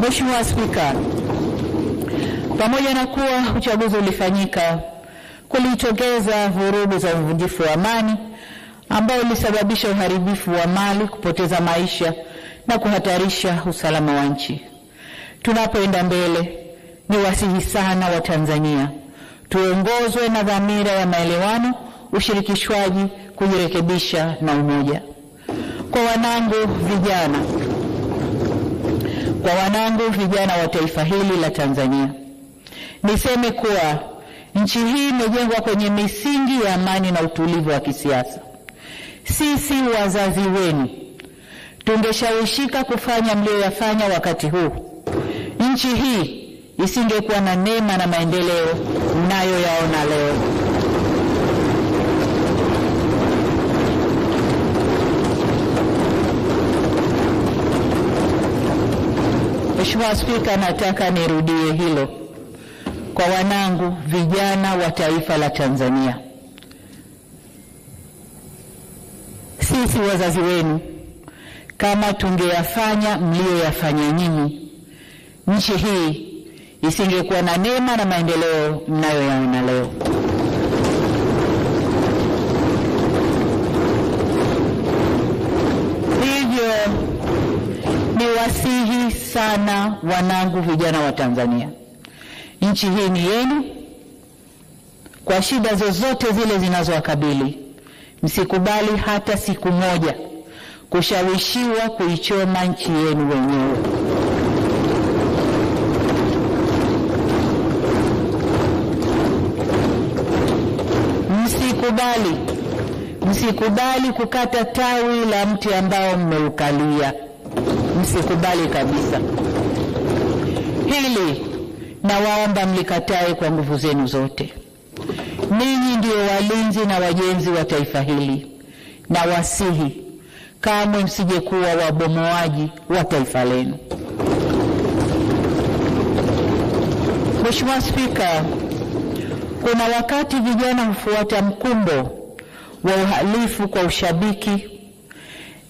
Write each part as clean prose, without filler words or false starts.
Mheshimiwa Spika, pamoja na kuwa uchaguzi ulifanyika, kulitokeza vurugu za uvunjifu wa amani ambao ulisababisha uharibifu wa mali, kupoteza maisha na kuhatarisha usalama wa nchi. Tunapoenda mbele, ni wasihi sana wa Tanzania tuongozwe na dhamira ya maelewano, ushirikishwaji, kujirekebisha na umoja. Kwa wanangu vijana wa taifa hili la Tanzania, niseme kuwa nchi hii imejengwa kwenye misingi ya amani na utulivu wa kisiasa. Sisi wazazi wenu tungeshawishika kufanya mlioyafanya wakati huu, nchi hii isingekuwa na neema na maendeleo mnayoyaona leo. Mheshimiwa Spika, nataka nirudie hilo kwa wanangu vijana wa taifa la Tanzania. Sisi wazazi wenu, kama tungeyafanya mlioyafanya nyinyi, nchi hii isingekuwa na neema na maendeleo mnayoyaona leo. Hivyo niwasihi sana wanangu vijana wa Tanzania, nchi hii ni yenu. Kwa shida zozote zile zinazowakabili, msikubali hata siku moja kushawishiwa kuichoma nchi yenu wenyewe. Msikubali kukata tawi la mti ambao mmeukalia. Msikubali kabisa. Hili nawaomba mlikatae kwa nguvu zenu zote. Ninyi ndio walinzi na wajenzi wa taifa hili, na wasihi kamwe msije kuwa wabomoaji wa taifa lenu. Mheshimiwa Spika, kuna wakati vijana hufuata mkumbo wa uhalifu kwa ushabiki.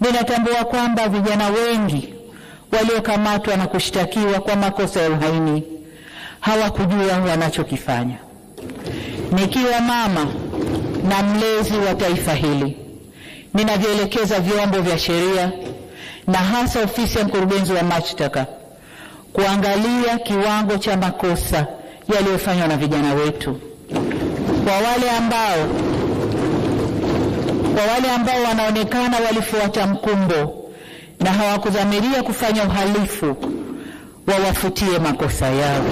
Ninatambua kwamba vijana wengi waliokamatwa na kushtakiwa kwa makosa ya uhaini hawakujua wanachokifanya. Nikiwa mama na mlezi wa taifa hili, ninavielekeza vyombo vya sheria na hasa ofisi ya mkurugenzi wa mashtaka kuangalia kiwango cha makosa yaliyofanywa na vijana wetu. Kwa wale ambao wanaonekana walifuata mkumbo na hawakudhamiria kufanya uhalifu, wawafutie makosa yao.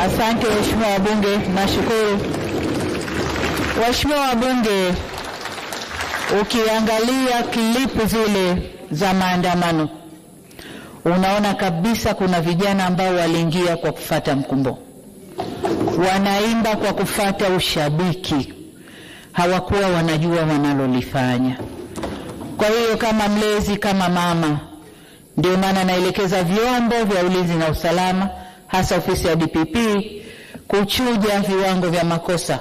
Asante Mheshimiwa wabunge, nashukuru. Waheshimiwa wabunge, ukiangalia klipu zile za maandamano, unaona kabisa kuna vijana ambao waliingia kwa kufuata mkumbo. Wanaimba kwa kufuata ushabiki. Hawakuwa wanajua wanalolifanya. Kwa hiyo kama mlezi, kama mama, ndio maana naelekeza vyombo vya ulinzi na usalama, hasa ofisi ya DPP, kuchuja viwango vya makosa,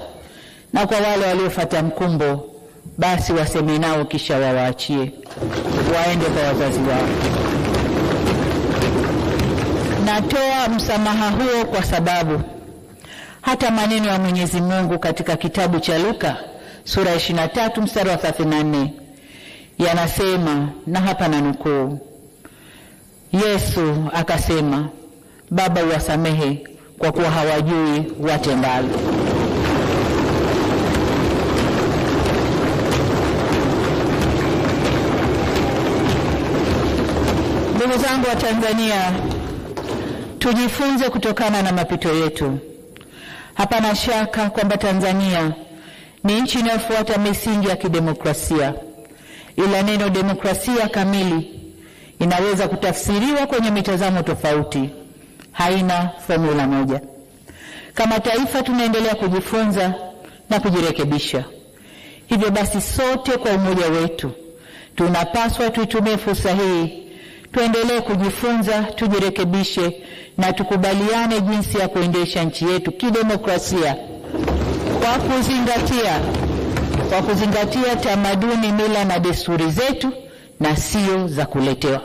na kwa wale waliofuata mkumbo basi waseme nao kisha wawaachie waende kwa wazazi wao. Natoa msamaha huo kwa sababu hata maneno ya Mwenyezi Mungu katika kitabu cha Luka sura 23 mstari wa 34 yanasema, na hapa nanukuu, Yesu akasema, Baba uwasamehe kwa kuwa hawajui watendalo. Ndugu zangu wa Tanzania, tujifunze kutokana na mapito yetu. Hapana shaka kwamba Tanzania ni nchi inayofuata misingi ya kidemokrasia, ila neno demokrasia kamili inaweza kutafsiriwa kwenye mitazamo tofauti. Haina formula moja. Kama taifa tunaendelea kujifunza na kujirekebisha Hivyo basi sote kwa umoja wetu tunapaswa tuitumie fursa hii, tuendelee kujifunza, tujirekebishe na tukubaliane jinsi ya kuendesha nchi yetu kidemokrasia kwa kuzingatia tamaduni, mila na desturi zetu na sio za kuletewa.